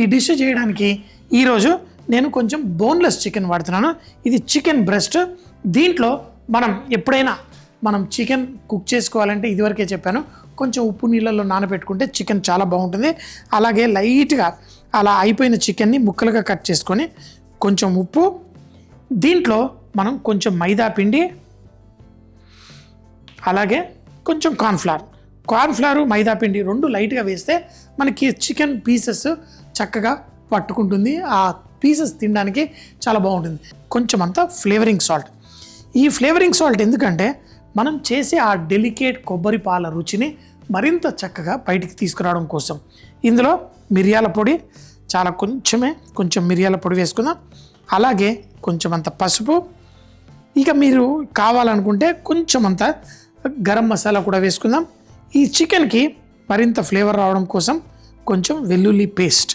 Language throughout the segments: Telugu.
ఈ డిష్ చేయడానికి ఈరోజు నేను కొంచెం బోన్లెస్ చికెన్ వాడుతున్నాను. ఇది చికెన్ బ్రెస్ట్. దీంట్లో మనం ఎప్పుడైనా చికెన్ కుక్ చేసుకోవాలంటే ఇదివరకే చెప్పాను, కొంచెం ఉప్పు నీళ్ళల్లో నానబెట్టుకుంటే చికెన్ చాలా బాగుంటుంది. అలాగే లైట్గా అలా అయిపోయిన చికెన్ని ముక్కలుగా కట్ చేసుకొని కొంచెం ఉప్పు, దీంట్లో మనం కొంచెం మైదా పిండి, అలాగే కొంచెం కార్న్ఫ్లవర్ మైదా పిండి రెండు లైట్గా వేస్తే మనకి చికెన్ పీసెస్ చక్కగా పట్టుకుంటుంది. ఆ పీసెస్ తినడానికి చాలా బాగుంటుంది. కొంచెం అంతా ఫ్లేవరింగ్ సాల్ట్. ఈ ఫ్లేవరింగ్ సాల్ట్ ఎందుకంటే మనం చేసే ఆ డెలికేట్ కొబ్బరి పాల రుచిని మరింత చక్కగా బయటికి తీసుకురావడం కోసం. ఇందులో మిరియాల పొడి, చాలా కొంచెం మిరియాల పొడి వేసుకుందాం. అలాగే కొంచెం అంత పసుపు, ఇక మీరు కావాలనుకుంటే కొంచెం అంత గరం మసాలా కూడా వేసుకుందాం. ఈ చికెన్కి మరింత ఫ్లేవర్ రావడం కోసం కొంచెం వెల్లుల్లి పేస్ట్.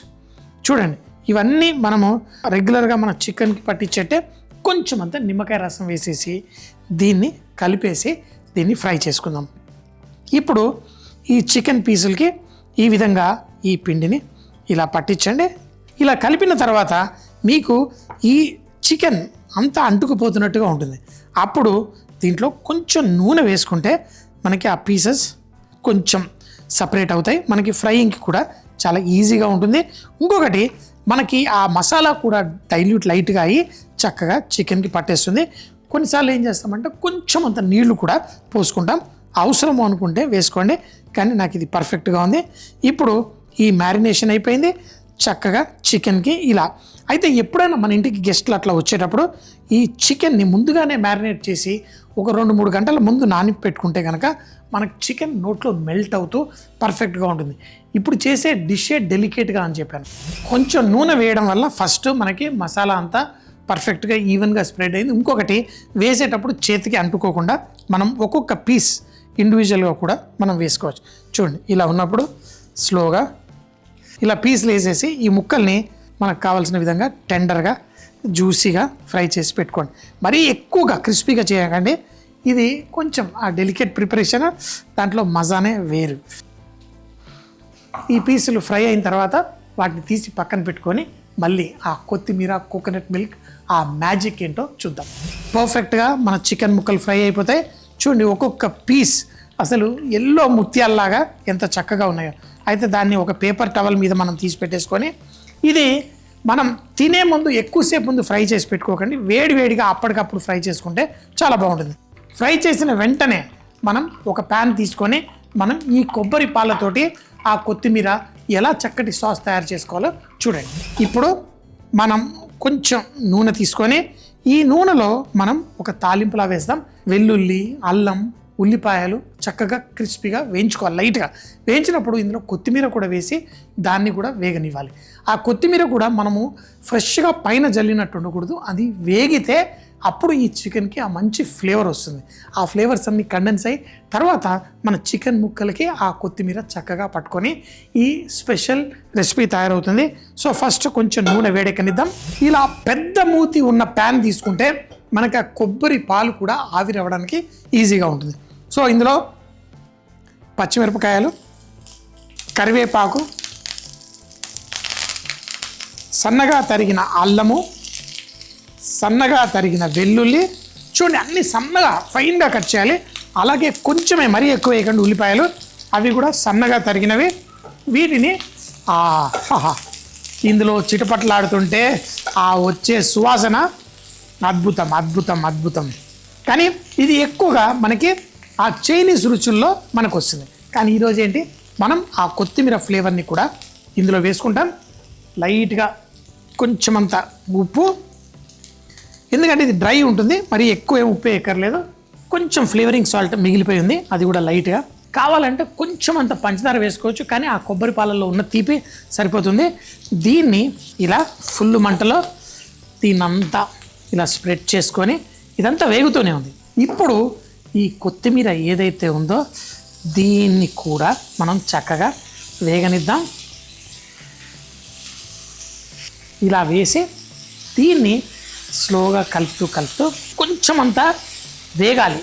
చూడండి, ఇవన్నీ మనము రెగ్యులర్గా మన చికెన్కి పట్టించేట్టే కొంచెం అంత నిమ్మకాయ రసం వేసేసి దీన్ని కలిపేసి దీన్ని ఫ్రై చేసుకుందాం. ఇప్పుడు ఈ చికెన్ పీసులకి ఈ విధంగా ఈ పిండిని ఇలా పట్టించండి. ఇలా కలిపిన తర్వాత మీకు ఈ చికెన్ అంతా అంటుకుపోతున్నట్టుగా ఉంటుంది. అప్పుడు దీంట్లో కొంచెం నూనె వేసుకుంటే మనకి ఆ పీసెస్ కొంచెం సపరేట్ అవుతాయి. మనకి ఫ్రైయింగ్కి కూడా చాలా ఈజీగా ఉంటుంది. ఇంకొకటి, మనకి ఆ మసాలా కూడా డైల్యూట్ లైట్గా అయ్యి చక్కగా చికెన్కి పట్టేస్తుంది. కొన్నిసార్లు ఏం చేస్తామంటే కొంచెం అంత నీళ్లు కూడా పోసుకుంటాం. అవసరము అనుకుంటే వేసుకోండి, కానీ నాకు ఇది పర్ఫెక్ట్గా ఉంది. ఇప్పుడు ఈ మ్యారినేషన్ అయిపోయింది చక్కగా చికెన్కి. ఇలా అయితే ఎప్పుడైనా మన ఇంటికి గెస్ట్లు అట్లా వచ్చేటప్పుడు ఈ చికెన్ని ముందుగానే మ్యారినేట్ చేసి ఒక 2-3 గంటల ముందు నాని పెట్టుకుంటే కనుక మనకు చికెన్ నోట్లో మెల్ట్ అవుతూ పర్ఫెక్ట్గా ఉంటుంది. ఇప్పుడు చేసే డిషే డెలికేట్గా అని చెప్పాను. కొంచెం నూనె వేయడం వల్ల ఫస్ట్ మనకి మసాలా అంతా పర్ఫెక్ట్గా ఈవెన్గా స్ప్రెడ్ అయింది. ఇంకొకటి, వేసేటప్పుడు చేతికి అంటుకోకుండా మనం ఒక్కొక్క పీస్ ఇండివిజువల్గా కూడా మనం వేసుకోవచ్చు. చూడండి, ఇలా ఉన్నప్పుడు స్లోగా ఇలా పీసులు వేసేసి ఈ ముక్కల్ని మనకు కావాల్సిన విధంగా టెండర్గా జ్యూసీగా ఫ్రై చేసి పెట్టుకోండి. మరీ ఎక్కువగా క్రిస్పీగా చేయకండి. ఇది కొంచెం ఆ డెలికేట్ ప్రిపరేషన్, దాంట్లో మజానే వేరు. ఈ పీసులు ఫ్రై అయిన తర్వాత వాటిని తీసి పక్కన పెట్టుకొని మళ్ళీ ఆ కొత్తిమీర, కోకోనట్ మిల్క్, ఆ మ్యాజిక్ ఏంటో చూద్దాం. పర్ఫెక్ట్గా మన చికెన్ ముక్కలు ఫ్రై అయిపోతాయి. చూడండి, ఒక్కొక్క పీస్ అసలు ఎల్లో ముత్యాల్లాగా ఎంత చక్కగా ఉన్నాయో. అయితే దాన్ని ఒక పేపర్ టవల్ మీద మనం తీసి పెట్టేసుకొని, ఇది మనం తినే ముందు ఎక్కువసేపు ముందు ఫ్రై చేసి పెట్టుకోకండి. వేడివేడిగా అప్పటికప్పుడు ఫ్రై చేసుకుంటే చాలా బాగుంటుంది. ఫ్రై చేసిన వెంటనే మనం ఒక ప్యాన్ తీసుకొని మనం ఈ కొబ్బరి పాలతోటి ఆ కొత్తిమీర ఎలా చక్కటి సాస్ తయారు చేసుకోవాలో చూడండి. ఇప్పుడు మనం కొంచెం నూనె తీసుకొని ఈ నూనెలో మనం ఒక తాలింపులా వేస్తాం. వెల్లుల్లి, అల్లం, ఉల్లిపాయలు చక్కగా క్రిస్పీగా వేయించుకోవాలి. లైట్గా వేయించినప్పుడు ఇందులో కొత్తిమీర కూడా వేసి దాన్ని కూడా వేగనివ్వాలి. ఆ కొత్తిమీర కూడా మనము ఫ్రెష్గా పైన జల్లినట్టు ఉండకూడదు. అది వేగితే అప్పుడు ఈ చికెన్కి ఆ మంచి ఫ్లేవర్ వస్తుంది. ఆ ఫ్లేవర్స్ అన్ని కండెన్స్ అయ్యి తర్వాత మన చికెన్ ముక్కలకి ఆ కొత్తిమీర చక్కగా పట్టుకొని ఈ స్పెషల్ రెసిపీ తయారవుతుంది. సో ఫస్ట్ కొంచెం నూనె వేడెక్కనిద్దాం. ఇలా పెద్ద మూతి ఉన్న ప్యాన్ తీసుకుంటే మనకి ఆ కొబ్బరి పాలు కూడా ఆవిరవ్వడానికి ఈజీగా ఉంటుంది. సో ఇందులో పచ్చిమిరపకాయలు, కరివేపాకు, సన్నగా తరిగిన అల్లము, సన్నగా తరిగిన వెల్లుల్లి, చూడండి అన్ని సన్నగా ఫైన్గా కట్ చేయాలి. అలాగే కొంచెమే, మరీ ఎక్కువ వేయకండి ఉల్లిపాయలు, అవి కూడా సన్నగా తరిగినవి. వీటిని ఇందులో చిటపట్లాడుతుంటే ఆ వచ్చే సువాసన అద్భుతం అద్భుతం అద్భుతం. కానీ ఇది ఎక్కువగా మనకి ఆ చైనీస్ రుచుల్లో మనకు వస్తుంది. కానీ ఈరోజు ఏంటి, మనం ఆ కొత్తిమీర ఫ్లేవర్ని కూడా ఇందులో వేసుకుంటాం. లైట్గా కొంచెం అంత ఉప్పు, ఎందుకంటే ఇది డ్రై ఉంటుంది, మరి ఎక్కువ ఏం ఉప్పు ఎక్కర్లేదు. కొంచెం ఫ్లేవరింగ్ సాల్ట్ మిగిలిపోయి ఉంది, అది కూడా లైట్గా. కావాలంటే కొంచెం అంత పంచదార వేసుకోవచ్చు, కానీ ఆ కొబ్బరి పాలల్లో ఉన్న తీపి సరిపోతుంది. దీన్ని ఇలా ఫుల్ మంటలో దీన్నంతా ఇలా స్ప్రెడ్ చేసుకొని ఇదంతా వేగుతూనే ఉంది. ఇప్పుడు ఈ కొత్తిమీర ఏదైతే ఉందో దీన్ని కూడా మనం చక్కగా వేగనిద్దాం. ఇలా వేసి దీన్ని స్లోగా కలుపుతూ కొంచెం అంతా వేగాలి.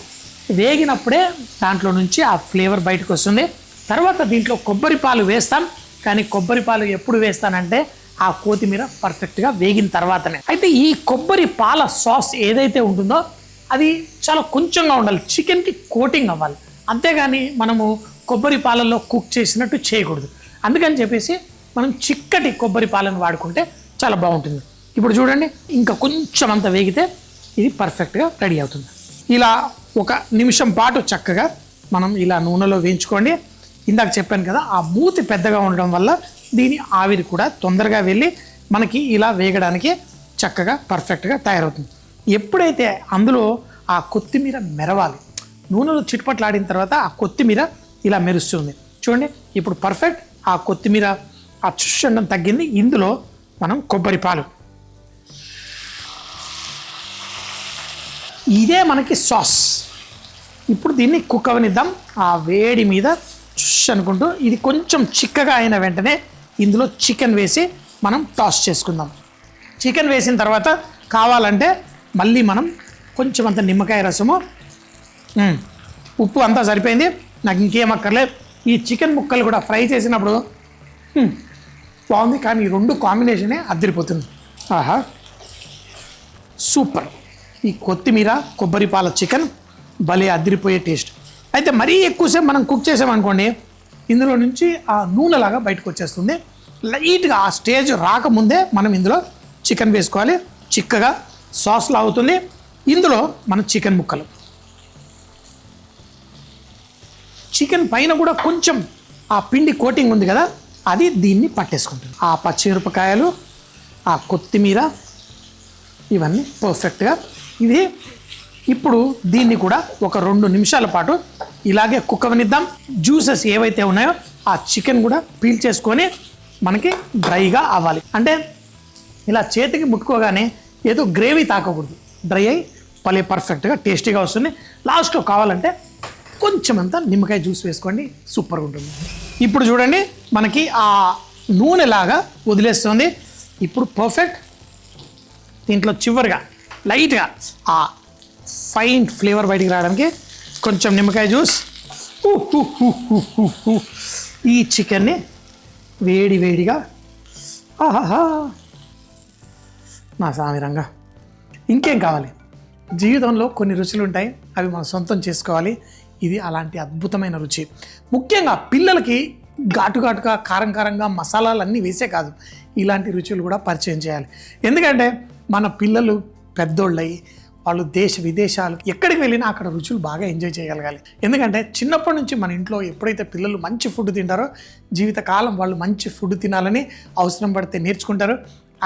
వేగినప్పుడే దాంట్లో నుంచి ఆ ఫ్లేవర్ బయటకు వస్తుంది. తర్వాత దీంట్లో కొబ్బరి పాలు వేస్తాం. కానీ కొబ్బరి పాలు ఎప్పుడు వేస్తానంటే ఆ కొత్తిమీర పర్ఫెక్ట్గా వేగిన తర్వాతనే. అయితే ఈ కొబ్బరి పాల సాస్ ఏదైతే ఉంటుందో అది చాలా కొంచెంగా ఉండాలి, చికెన్కి కోటింగ్ అవ్వాలి. అంతేగాని మనము కొబ్బరి పాలల్లో కుక్ చేసినట్టు చేయకూడదు. అందుకని చెప్పేసి మనం చిక్కటి కొబ్బరి పాలను వాడుకుంటే చాలా బాగుంటుంది. ఇప్పుడు చూడండి, ఇంకా కొంచెం అంత వేగితే ఇది పర్ఫెక్ట్గా రెడీ అవుతుంది. ఇలా 1 నిమిషం పాటు చక్కగా మనం ఇలా నూనెలో వేయించుకోండి. ఇందాక చెప్పాను కదా, ఆ మూతి పెద్దగా ఉండడం వల్ల దీని ఆవిరి కూడా తొందరగా వెళ్ళి మనకి ఇలా వేగడానికి చక్కగా పర్ఫెక్ట్గా తయారవుతుంది. ఎప్పుడైతే అందులో ఆ కొత్తిమీర మెరవాలి, నూనెలో చిట్పట్లాడిన తర్వాత ఆ కొత్తిమీర ఇలా మెరుస్తుంది చూడండి. ఇప్పుడు పర్ఫెక్ట్ ఆ కొత్తిమీర ఆ చుట్టడం తగ్గింది. ఇందులో మనం కొబ్బరి పాలు, ఇదే మనకి సాస్. ఇప్పుడు దీన్ని కుక్ అవనిద్దాం ఆ వేడి మీద అనుకుంటూ. ఇది కొంచెం చిక్కగా అయిన వెంటనే ఇందులో చికెన్ వేసి మనం టాస్ చేసుకుందాం. చికెన్ వేసిన తర్వాత కావాలంటే మళ్ళీ మనం కొంచెం అంత నిమ్మకాయ రసము, ఉప్పు అంతా సరిపోయింది, నాకు ఇంకేం అక్కర్లేదు. ఈ చికెన్ ముక్కలు కూడా ఫ్రై చేసినప్పుడు బాగుంది, కానీ ఈ 2 కాంబినేషనే అద్దరిపోతుంది. ఆహా, సూపర్. ఈ కొత్తిమీర కొబ్బరి పాల చికెన్ భలే అద్దరిపోయే టేస్ట్. అయితే మరీ ఎక్కువసేపు మనం కుక్ చేసామనుకోండి, ఇందులో నుంచి ఆ నూనెలాగా బయటకు వచ్చేస్తుంది. లైట్గా ఆ స్టేజ్ రాకముందే మనం ఇందులో చికెన్ వేసుకోవాలి. చిక్కగా సాస్లా అవుతుంది. ఇందులో మన చికెన్ ముక్కలు, చికెన్ పైన కూడా కొంచెం ఆ పిండి కోటింగ్ ఉంది కదా, అది దీన్ని పట్టేసుకుంటుంది. ఆ పచ్చిమిరపకాయలు, ఆ కొత్తిమీర, ఇవన్నీ పర్ఫెక్ట్గా. ఇది ఇప్పుడు దీన్ని కూడా 2 నిమిషాల పాటు ఇలాగే కుక్ అవనిద్దాం. జ్యూసెస్ ఏవైతే ఉన్నాయో ఆ చికెన్ కూడా పీల్ చేసుకొని మనకి డ్రైగా అవ్వాలి. అంటే ఇలా చేతికి ముట్టుకోగానే ఏదో గ్రేవీ తాకకూడదు, డ్రై అయ్యి భలే పర్ఫెక్ట్గా టేస్టీగా వస్తుంది. లాస్ట్లో కావాలంటే కొంచెం అంతా నిమ్మకాయ జ్యూస్ వేసుకోండి, సూపర్గా ఉంటుంది. ఇప్పుడు చూడండి, మనకి ఆ నూనెలాగా వదిలేస్తుంది. ఇప్పుడు పర్ఫెక్ట్. దీంట్లో చివరిగా లైట్గా ఆ ఫైన్ ఫ్లేవర్ బయటికి రావడానికి కొంచెం నిమ్మకాయ జ్యూస్. ఈ చికెన్ని వేడి వేడిగా, ఆహాహా, నా సామిరంగా ఇంకేం కావాలి? జీవితంలో కొన్ని రుచులు ఉంటాయి, అవి మనం సొంతం చేసుకోవాలి. ఇది అలాంటి అద్భుతమైన రుచి. ముఖ్యంగా పిల్లలకి ఘాటుగా కారంగా మసాలాలు అన్నీ వేసే కాదు, ఇలాంటి రుచులు కూడా పరిచయం చేయాలి. ఎందుకంటే మన పిల్లలు పెద్దోళ్ళయి వాళ్ళు దేశ విదేశాలు ఎక్కడికి వెళ్ళినా అక్కడ రుచులు బాగా ఎంజాయ్ చేయగలగాలి. ఎందుకంటే చిన్నప్పటి నుంచి మన ఇంట్లో ఎప్పుడైతే పిల్లలు మంచి ఫుడ్ తింటారో జీవితకాలం వాళ్ళు మంచి ఫుడ్ తినాలని అవసరం పడితే నేర్చుకుంటారు.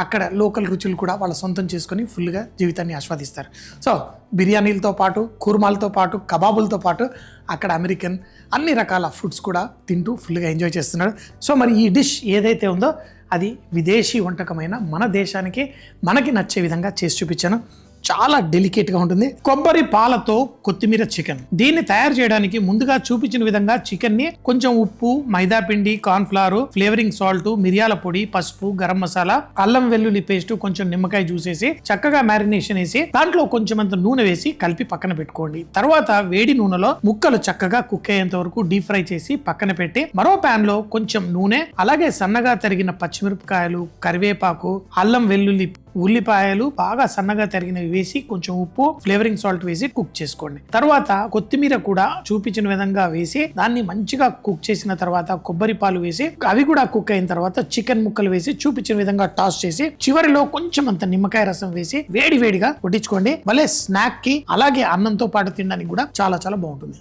అక్కడ లోకల్ రుచులు కూడా వాళ్ళ సొంతం చేసుకొని ఫుల్గా జీవితాన్ని ఆస్వాదిస్తారు. సో బిర్యానీలతో పాటు, కుర్మాలతో పాటు, కబాబులతో పాటు అక్కడ అమెరికన్ అన్ని రకాల ఫుడ్స్ కూడా తింటూ ఫుల్గా ఎంజాయ్ చేస్తున్నారు. సో మరి ఈ డిష్ ఏదైతే ఉందో అది విదేశీ వంటకమైన మన దేశానికి మనకి నచ్చే విధంగా చేసి చూపించాను. చాలా డెలికేట్గా ఉంటుంది. కొబ్బరి పాలతో కొత్తిమీర చికెన్. దీన్ని తయారు చేయడానికి ముందుగా చూపించిన విధంగా చికెన్ని కొంచెం ఉప్పు, మైదా పిండి, కార్న్ ఫ్లవర్, ఫ్లేవరింగ్ సాల్ట్, మిరియాల పొడి, పసుపు, గరం మసాలా, అల్లం వెల్లుల్లి పేస్ట్, కొంచెం నిమ్మకాయ జ్యూస్ వేసి చక్కగా మ్యారినేషన్ వేసి దాంట్లో కొంచెం అంత నూనె వేసి కలిపి పక్కన పెట్టుకోండి. తర్వాత వేడి నూనెలో ముక్కలు చక్కగా కుక్ అయ్యేంత వరకు డీప్ ఫ్రై చేసి పక్కన పెట్టి మరో ప్యాన్ లో కొంచెం నూనె, అలాగే సన్నగా తరిగిన పచ్చిమిరపకాయలు, కరివేపాకు, అల్లం వెల్లుల్లి, ఉల్లిపాయలు బాగా సన్నగా తరిగినవి వేసి కొంచెం ఉప్పు, ఫ్లేవరింగ్ సాల్ట్ వేసి కుక్ చేసుకోండి. తర్వాత కొత్తిమీర కూడా చూపించిన విధంగా వేసి దాన్ని మంచిగా కుక్ చేసిన తర్వాత కొబ్బరి పాలు వేసి అవి కూడా కుక్ అయిన తర్వాత చికెన్ ముక్కలు వేసి చూపించిన విధంగా టాస్ చేసి చివరిలో కొంచెం అంత నిమ్మకాయ రసం వేసి వేడి వేడిగా వడ్డించుకోండి. భలే స్నాక్ కి అలాగే అన్నంతో పాటు తినడానికి కూడా చాలా చాలా బాగుంటుంది.